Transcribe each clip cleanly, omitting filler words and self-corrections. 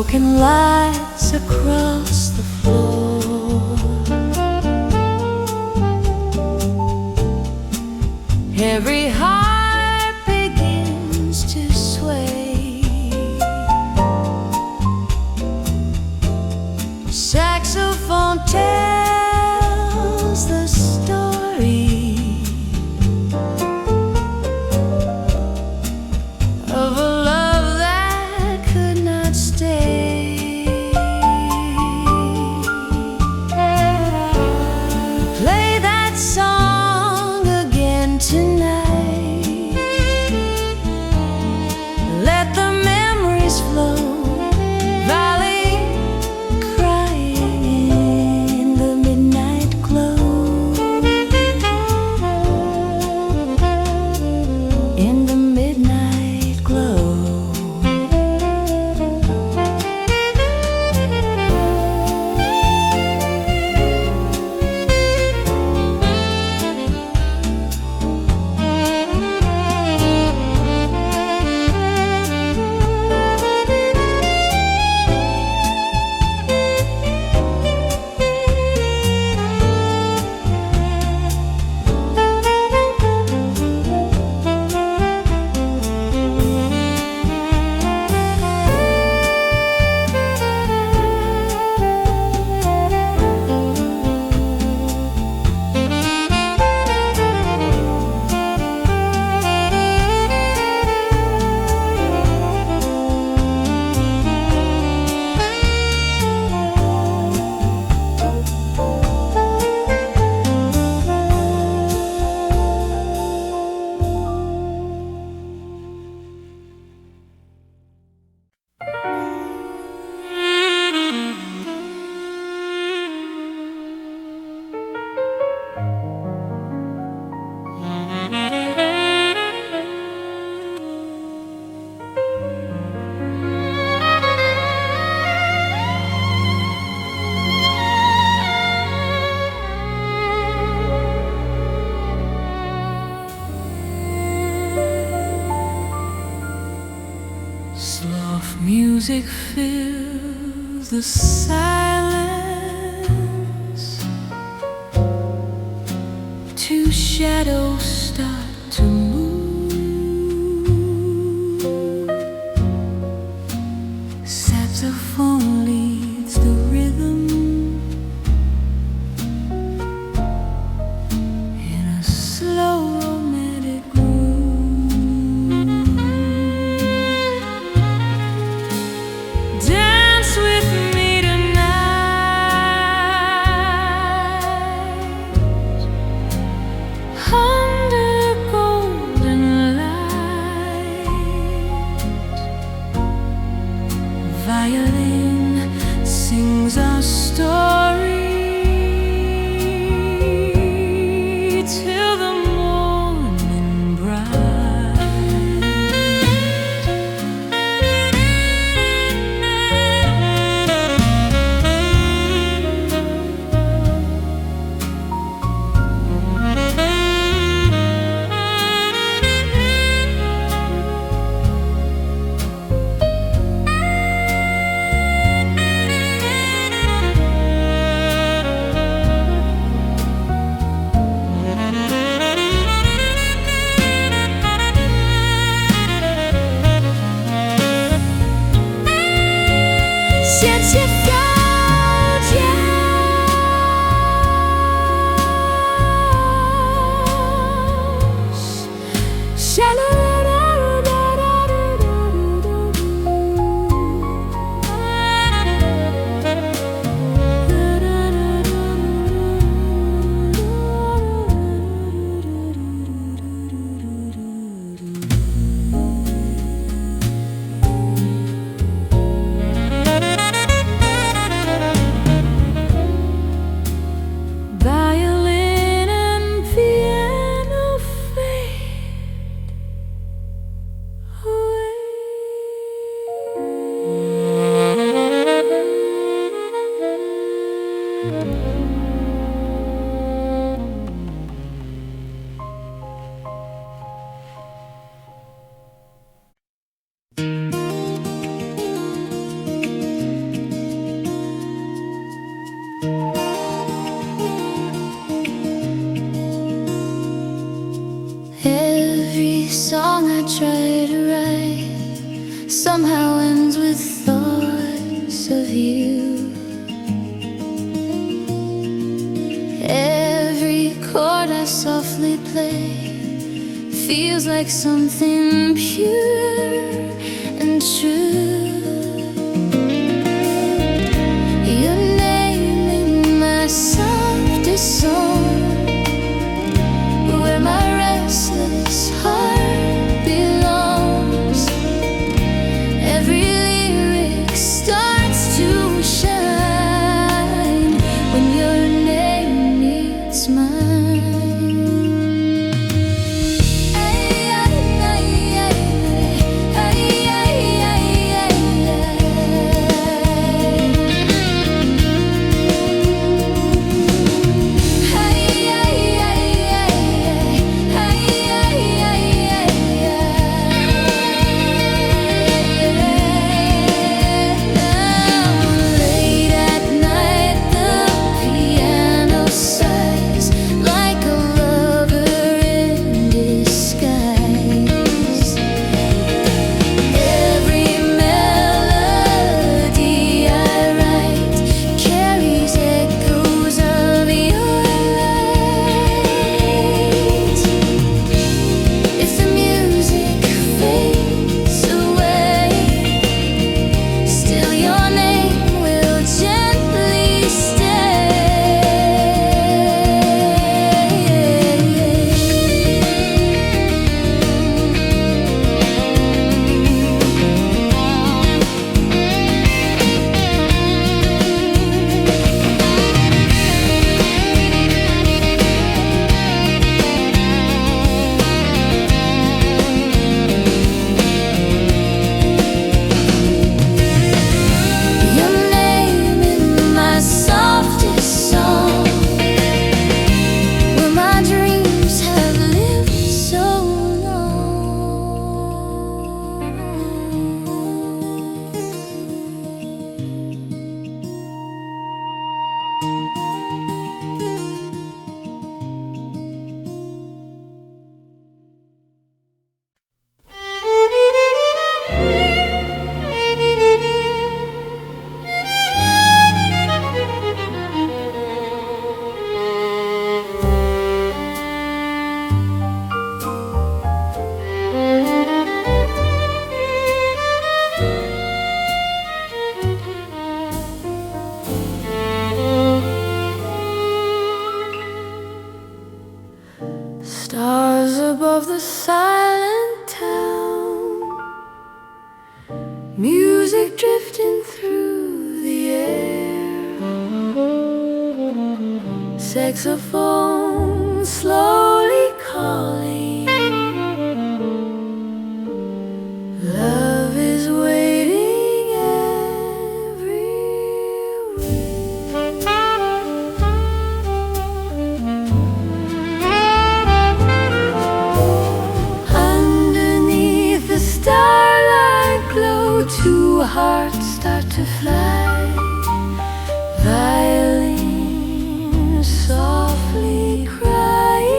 broken lights across the floor. Every heart begins to sway. Saxophone tells the story of a love that could not stay. Play that song again tonight. Let the memories flow. Valley crying in the midnight glow. In the midnight glow. Soft music fills the silence. Two shadows start to move. Saxophone leads the rhythm in a slow romantic groove. Dance with me tonight under Every song I try to write somehow ends with thoughts of you. Every chord I softly play feels like something pure and true. Your name in my softest song, where my restless heart belongs. Every lyric starts to shine when your name meets mine. Stars above the silent town, music drifting through the air, saxophone slowly calling. Love is waiting two hearts start to fly, violin softly crying.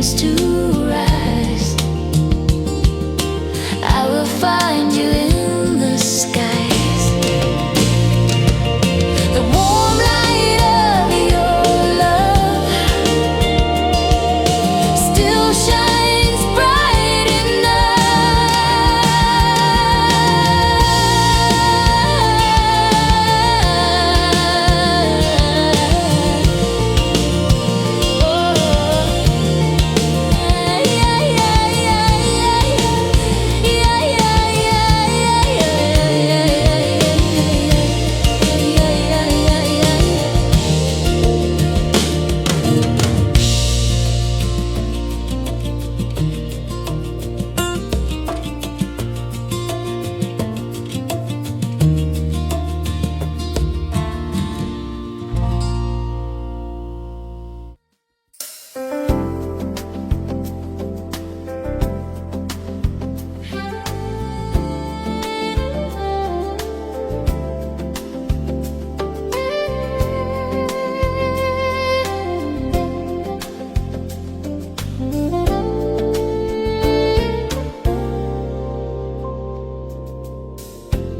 begins to rise, I will find you in the skies. The warm light of your love still shines bright in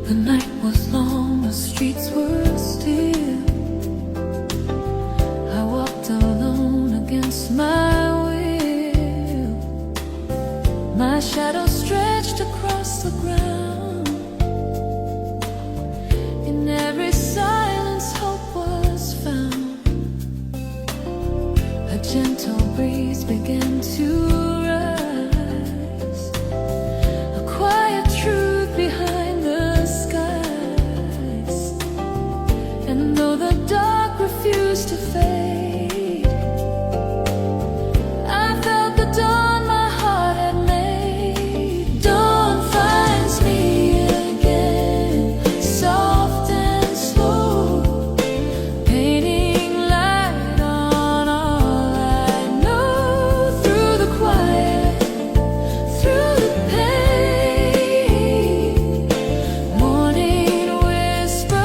the night was long, the streets were still. I walked alone against my will. My shadow stretched across the ground. In every silence hope was found. A gentle breeze began to rise, a quiet truth behind the skies. And though the dark refused to fade, I felt the dawn my heart had made. Dawn finds me again, soft and slow, painting light on all I know. Through the quiet, through the pain, morning whispers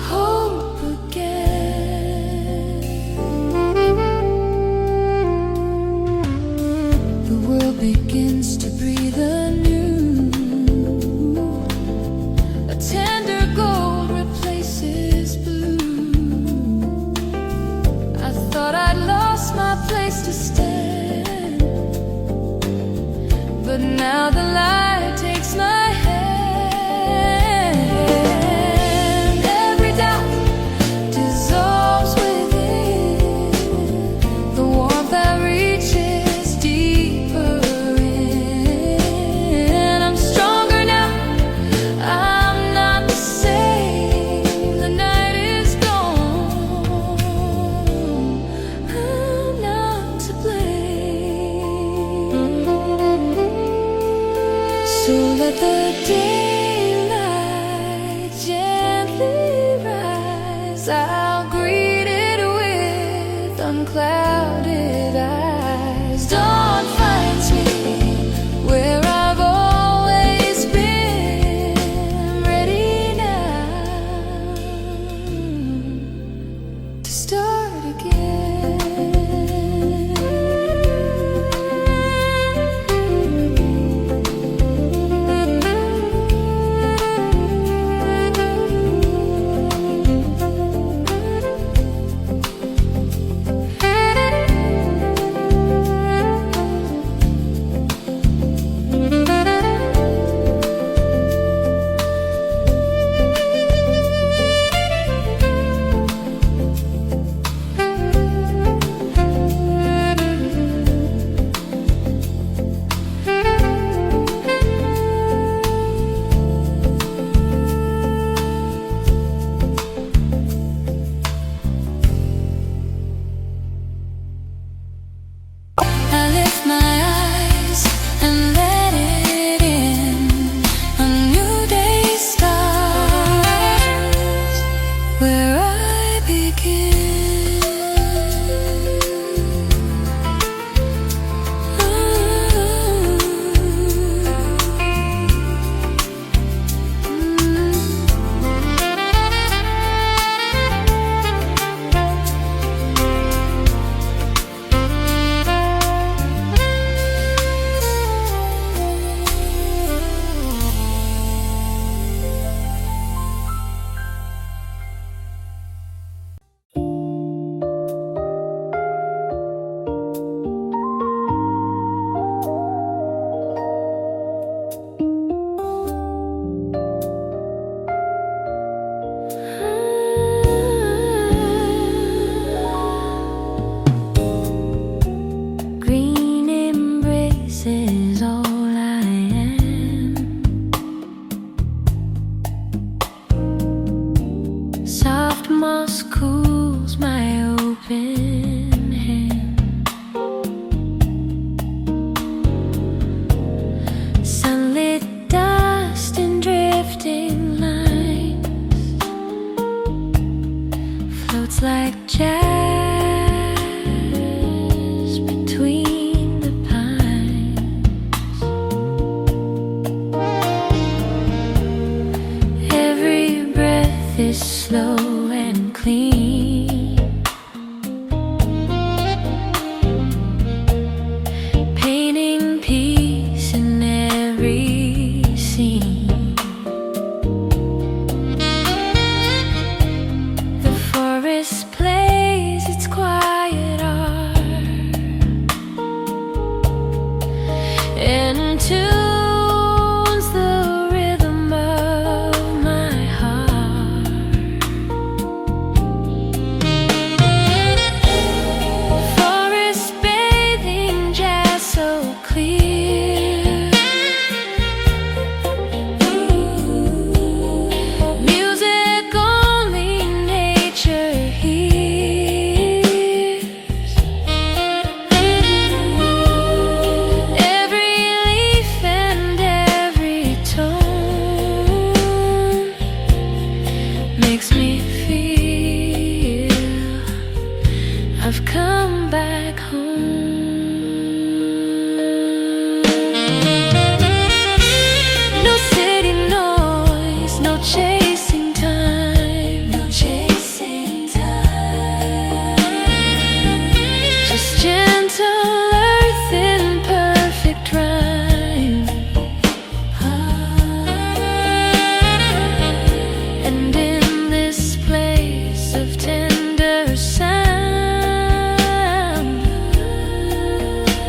hope again. The world begins to breathe anew. A tender gold replaces blue. I thought I'd lost my place to stand, but now the light takes my hand. Every doubt dissolves within, the warmth that reaches deeper in. I'm stronger now, I'm not the same. The night is gone, I'm not to blame. So let the daylight gently rise. I'll greet it with unclouded eyes. Dawn finds me where I've always been, ready now to start again. my open hand. Sunlit dust and drifting lines floats like jazz between the pines. Every breath is slow and clean, painting peace in every scene. The forest plays its quiet art and tunes the rhythm of my heart. Forest bathing jazz so clear, music only nature hears. Every leaf and every tone makes me feel I've come back home. No city noise, no chasing time, no chasing time. Just gentle earth in perfect rhyme. And in this place of tender sound,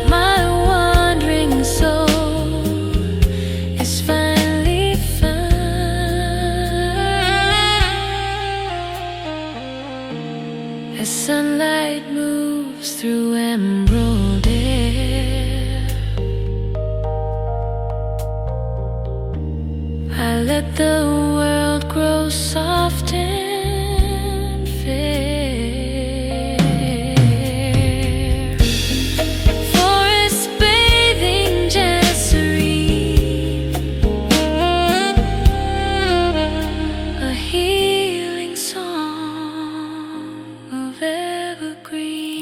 my wandering soul is finally found. As sunlight moves through emerald air, I let the world grow soft and fair. Forest bathing jazz serene, a healing song of evergreen.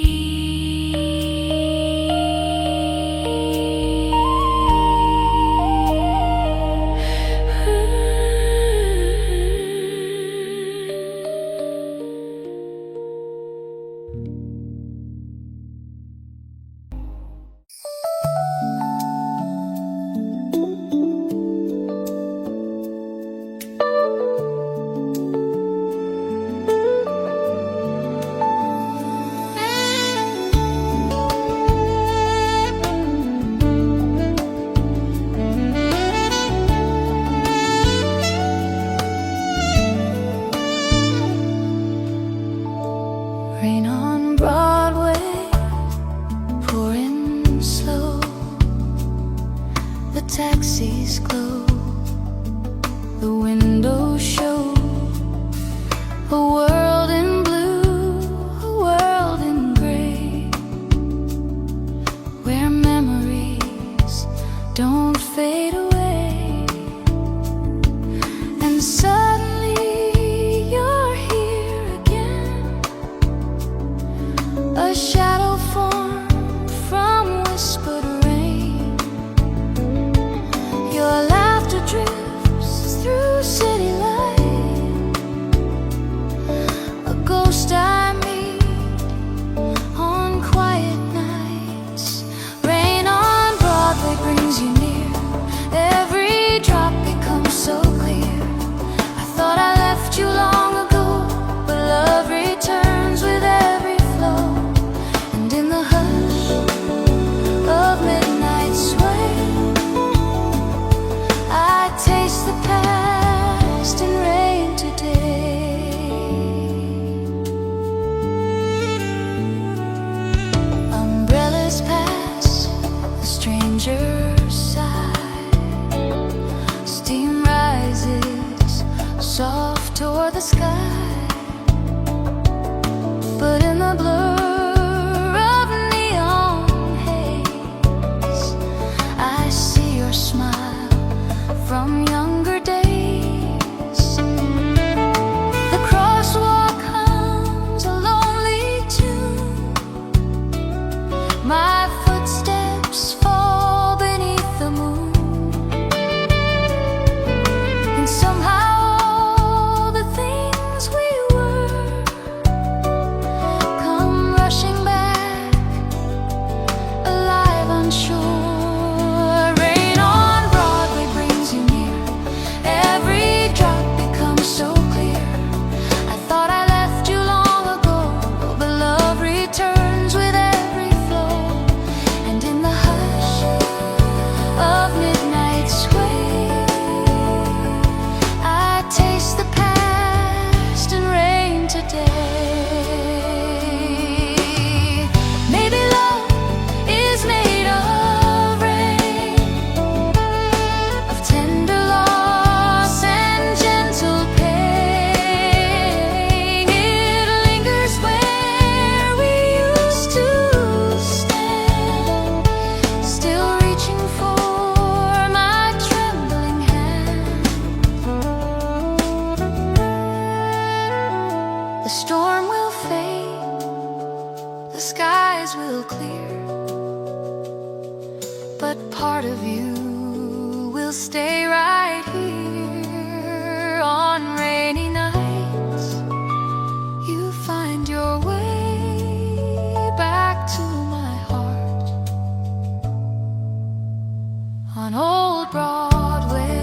Rain on Broadway, pouring slow. The taxis glow, the windows show a world in blue, a world in gray, where memories don't fade away. And suddenly you're here again, a shadow formed from whispered rain. Your laughter drifts through city light, a ghost I meet on quiet nights. Rain on Broadway brings you near, every drop becomes so clear. I thought I left you long ago, but love returns with every flow. And in the hush of midnight sway, I taste the past in rain today. Umbrellas pass, the stranger's side. Steam rises soft toward the sky, but My footsteps fall beneath the moon, and somehow all the things we were come rushing back, alive on shore. Rain on Broadway brings you near, every drop becomes so clear. I thought I left you long ago, but love returns with every flow. And in the hush of midnight sway, I taste the past and rain today. Maybe love is made of rain, of tender loss and gentle pain. It lingers where we used to stand, still reaching for my trembling hand. The storm will fade, the skies will clear, but part of you will stay right here. On rainy nights, you find your way back to my heart on old Broadway.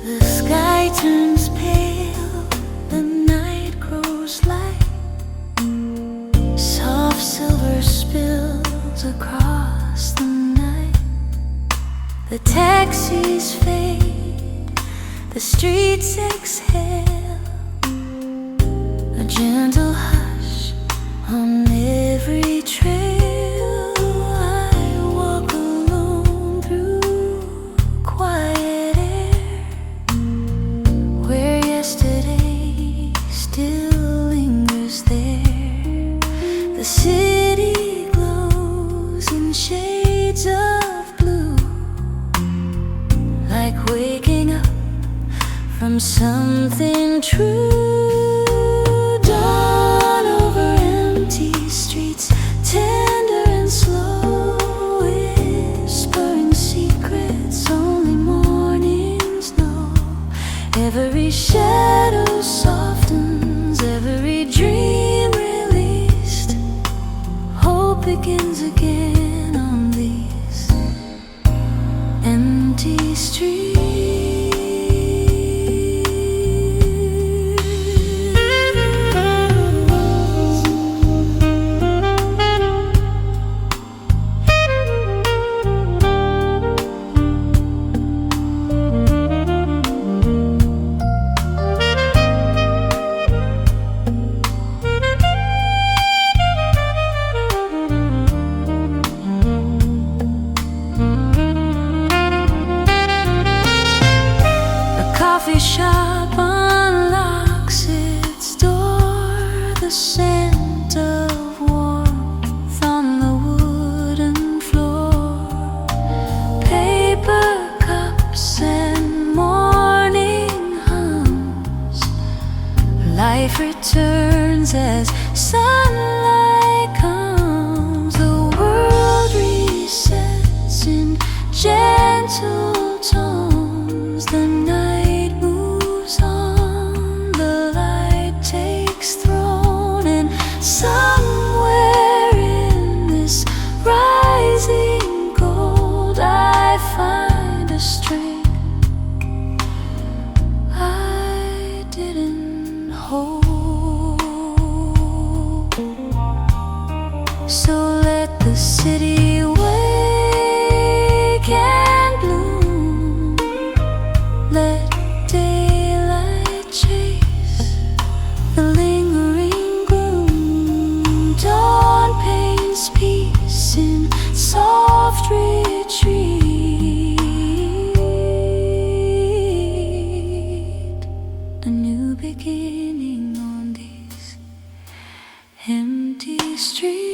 The sky turns pale, the night grows light, soft silver spills across the night. The taxis fade, the streets exhale, a gentle hush on every trail. I walk alone through quiet air, where yesterday still lingers there. The city glows in shades of blue, like waking up from something true. Dawn over empty streets, tender and slow, whispering secrets only mornings know. Every shadow softens, every dream released. Hope begins again on these empty streets. sunlight comes, the world resets in gentle tones. The night moves on, the light takes throne, and somewhere in this rising gold I find a string I didn't hold. So let the city wake and bloom, let daylight chase the lingering gloom. Dawn paints peace in soft retreat, a new beginning on these empty streets.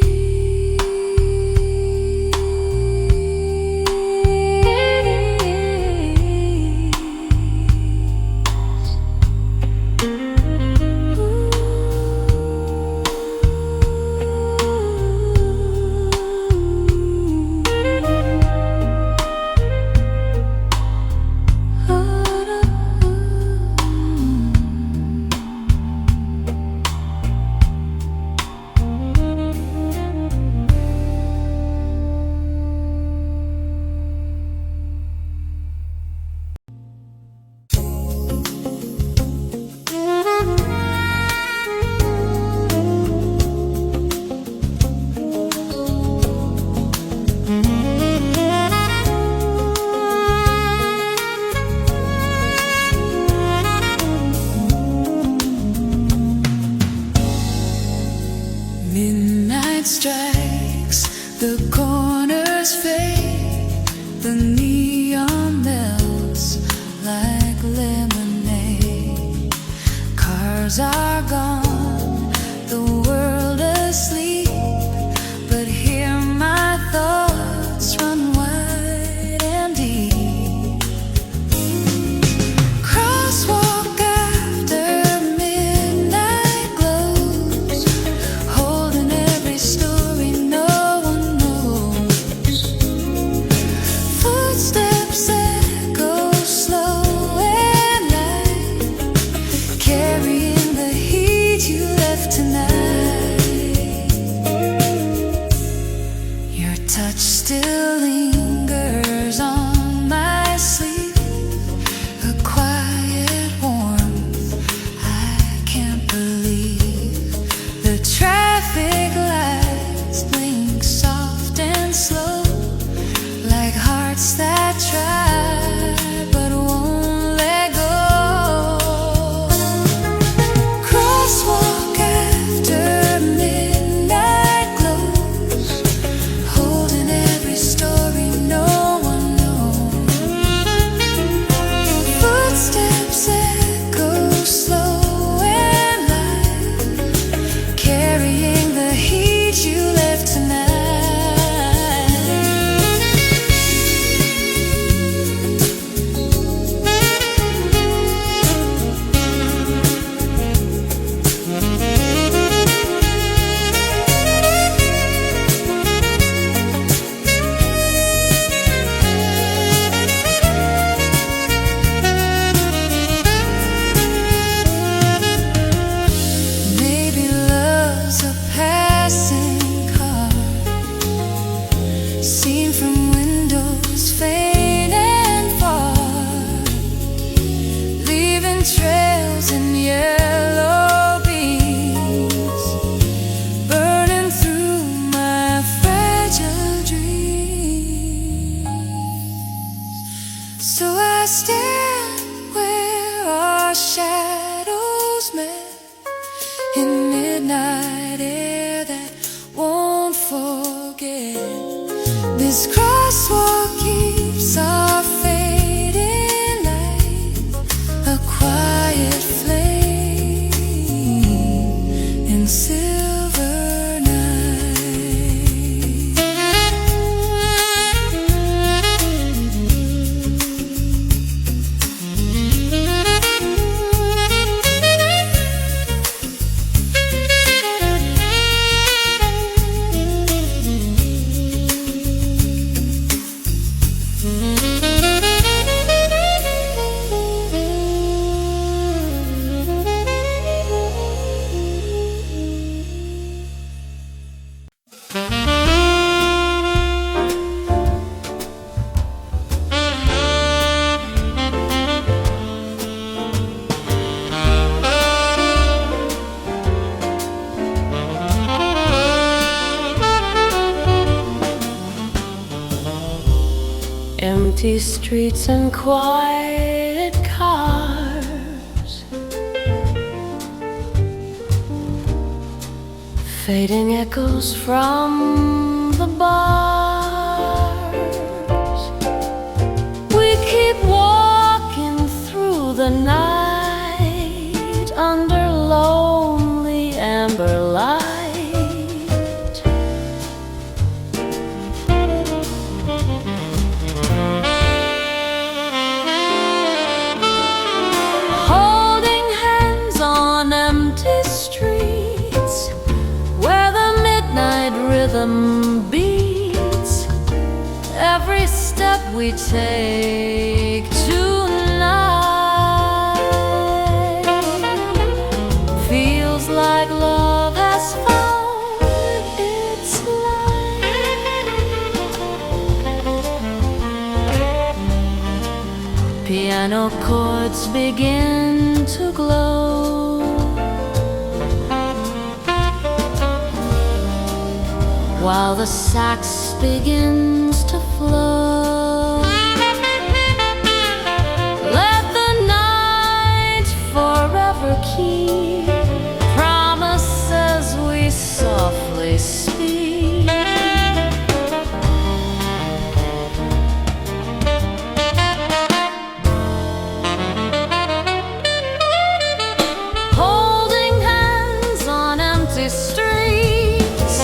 Midnight strikes, the corners fade, the neon melts like lemonade. Cars are gone, the world asleep, but here my thoughts run wide and deep. Crosswalk after midnight glows, holding every story no one knows. Footsteps echo slow and light, carrying the heat you left tonight. Your touch still lingers on my sleeve, a quiet warmth I can't believe. The traffic lights blink soft and slow, like hearts that try but won't let go. Crosswalk after midnight glows, holding every story no one knows. Footsteps echo slow and light, carrying the heat you left tonight. Maybe love's a passing car, seen from windows faint and far, leaving trails in yellow beams, burning through my fragile dreams. So I stand where our shadows met, in midnight air that won't forget. This crosswalk keeps our fading light, a quiet flame in silver night. Empty streets and quiet cars, fading echoes from the bars. We keep walking through the night under lonely amber light. Holding hands on empty streets where the midnight rhythm beats. Every step we take tonight feels like love has found its light. Piano chords begin to glow while the sax begins to flow. Let the night forever keep promises we softly speak. Holding hands on empty streets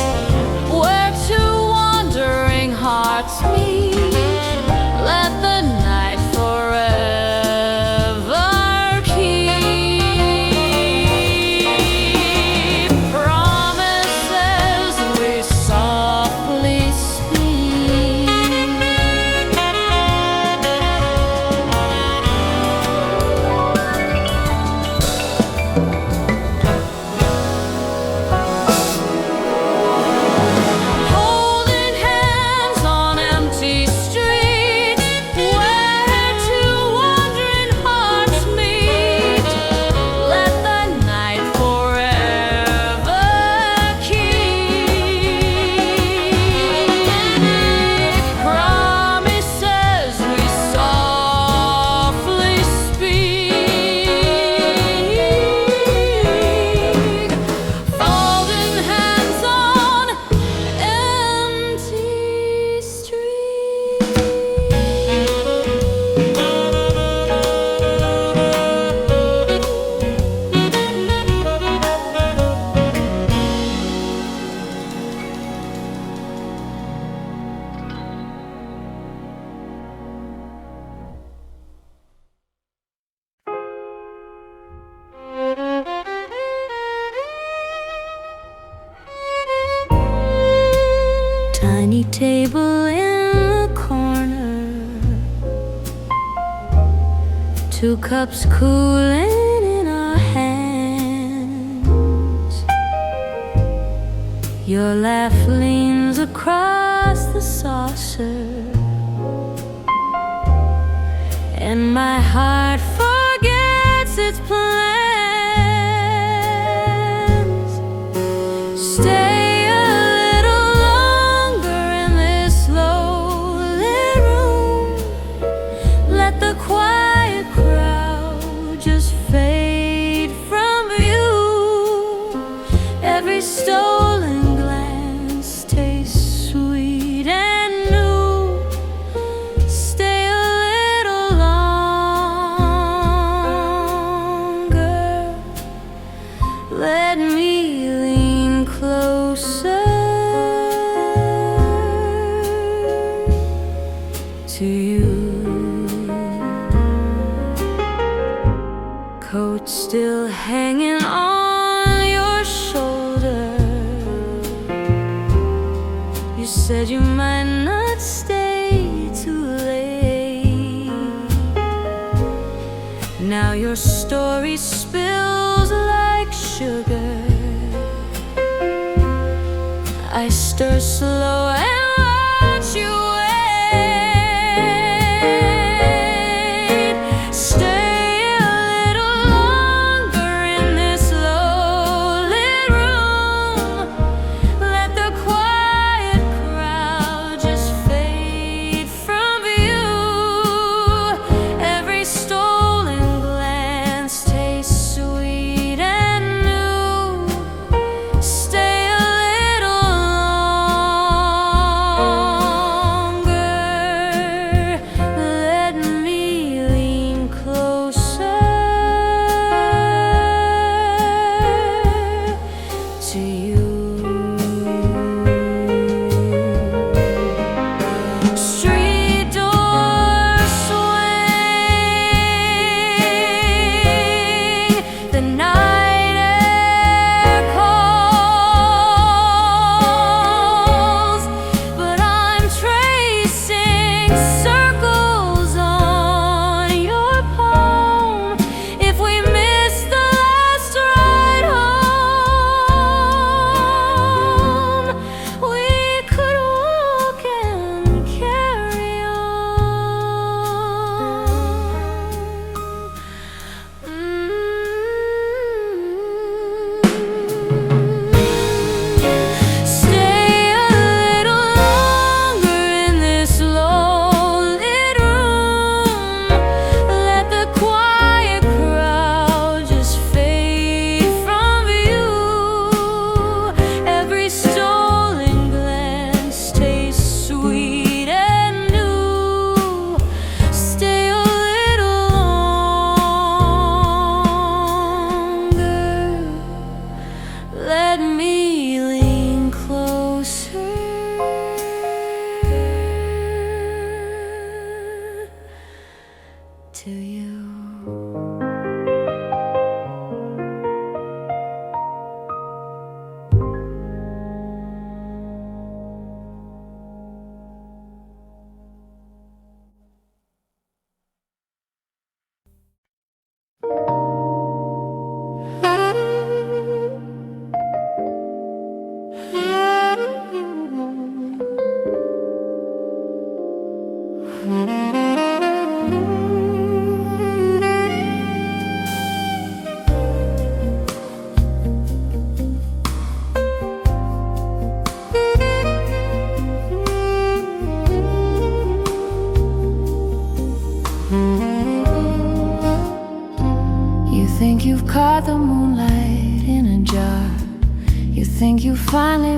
where two wandering hearts meet. Let the night forever keep promises we softly speak. Holding hands on empty streets where two wandering hearts meet. Let the night forever keep promises we softly speak. Folding hands on empty streets. Tiny table in the corner, two cups cooling in our hands. Your laugh leans across the saucer, and my heart forgets its plans. Stay a little longer in this lonely room. Let the quiet crowd just fade from view. Every stolen glance tastes sweet and new. Stay a little longer. Let me lean closer to you. Coat still hanging on your shoulder. You said you might not stay too late. Now your story spills like sugar. I stir slow and watch you wait. Stay a little longer in this lonely room. Let the quiet crowd just fade from view.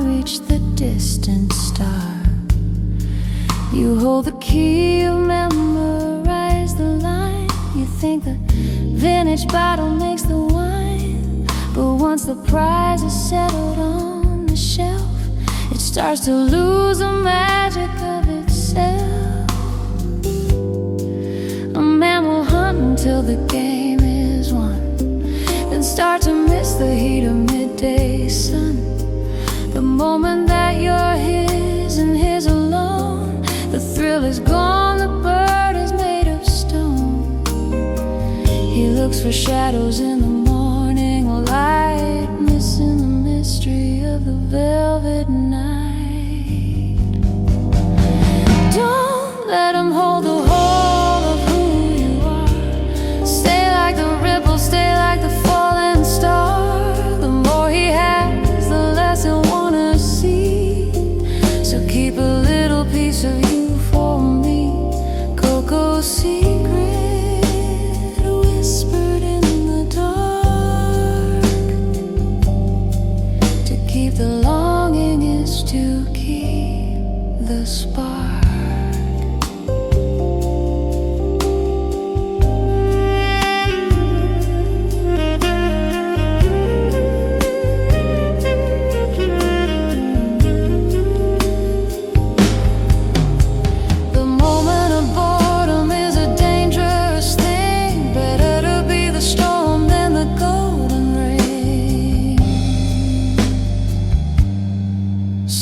reach the distant star. You hold the key, you memorize the line. You think the vintage bottle makes the wine, but once the prize is settled on the shelf, it starts to lose the magic of itself. A man will hunt until the game is won, then start to miss the heat of midday sun. The moment that you're his and his alone, the thrill is gone, the bird is made of stone. He looks for shadows in the morning light, missing the mystery of the velvet night. Don't let him hold the whole of who you are. Stay like the ripple, stay like the falling star. The more he has, the less he'll wanna see. So keep a little piece of you for me. Cocoa secret whispered in the dark. To keep the longing is to keep the spark.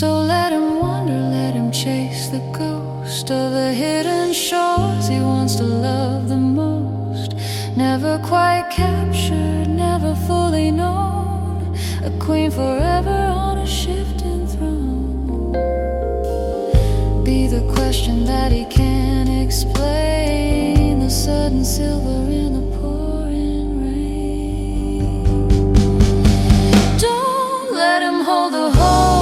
So let him wander, let him chase the ghost of the hidden shores he wants to love the most. Never quite captured, never fully known, a queen forever on a shifting throne. Be the question that he can't explain, the sudden silver in the pouring rain. Don't let him hold the whole.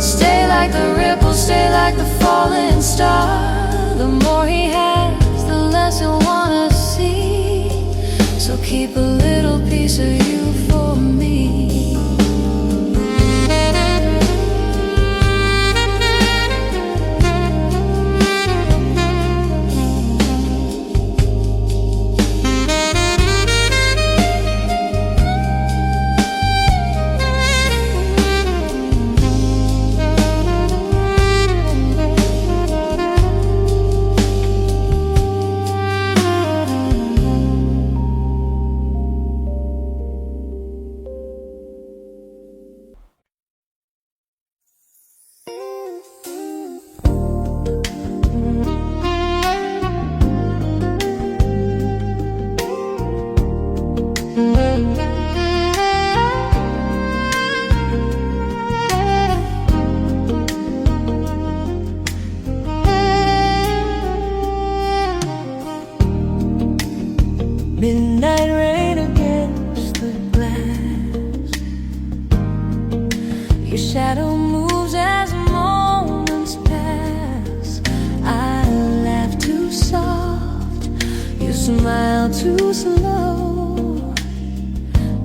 Stay like the ripple, stay like the falling star. The more he has, the less he'll wanna see. So keep a little piece of you for me. Midnight rain against the glass. Your shadow moves as moments pass. I laugh too soft, you smile too slow.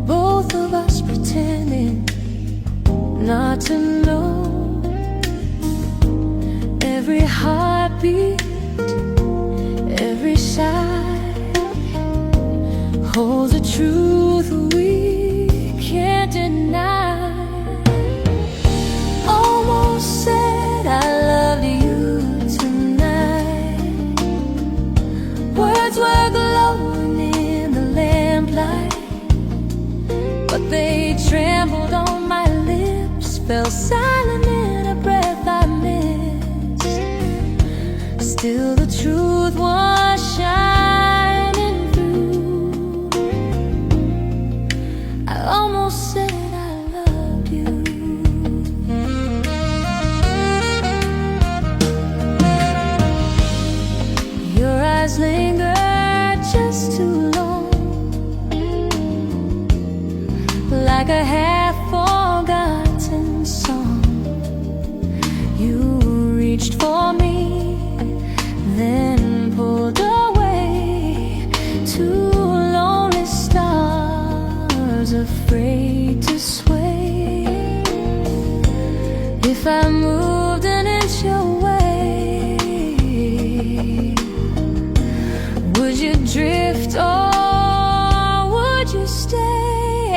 Both of us pretending not to know. Every heartbeat, every sigh holds a truth we can't deny. Almost said I love you tonight. Words were glowing in the lamplight, but they trembled on my lips, fell silent in a breath I missed. Still the truth was shining through. I almost said I loved you. Your eyes linger just too long, like a half-forgotten song. You reached for me, then pulled if I moved an inch away, would you drift or would you stay?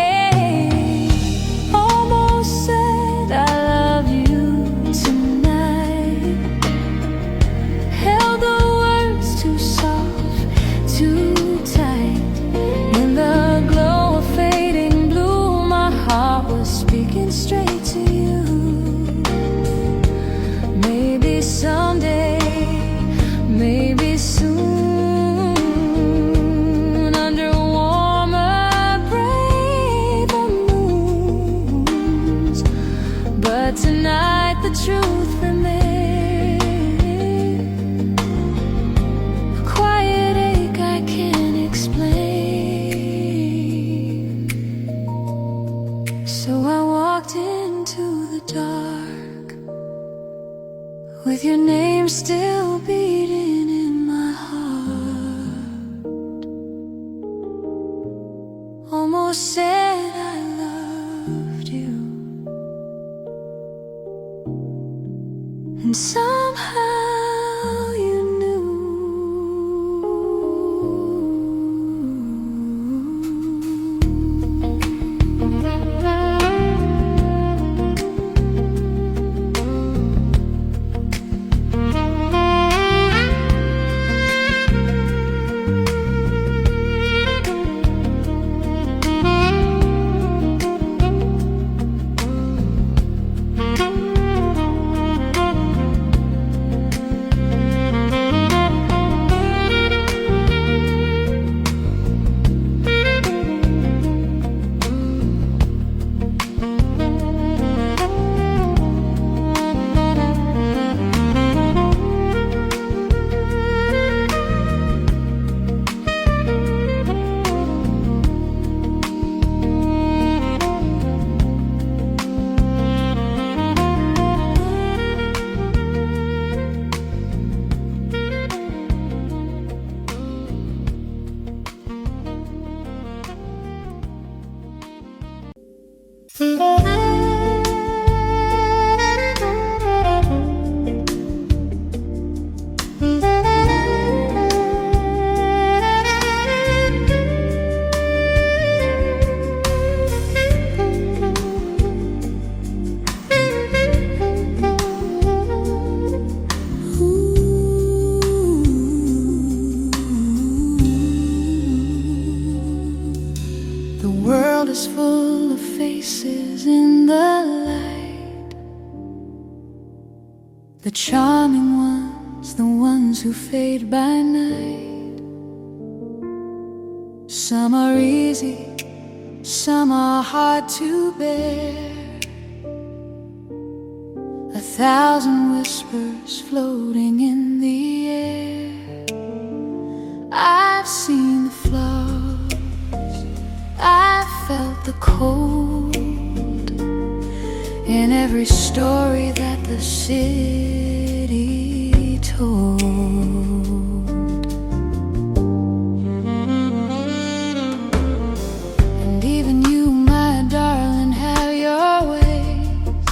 Almost said I love you tonight, held the words too soft, too tight. In the glow of fading blue, my heart was speaking straight to you. Maybe someday, maybe soon, under warmer, braver moons. But tonight the truth remains, a quiet ache I can't explain. So I walked into the dark, with your name still beating in my heart. Almost said I loved you, and somehow you knew. The world is full of faces in the light, the charming ones, the ones who fade by night. Some are easy, some are hard to bear, 1,000 whispers floating in the air. I've seen the flaws, I felt the cold in every story that the city told. And even you, my darling, have your ways,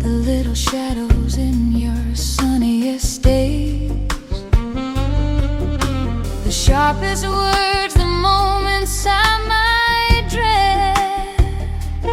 the little shadows in your sunniest days, the sharpest words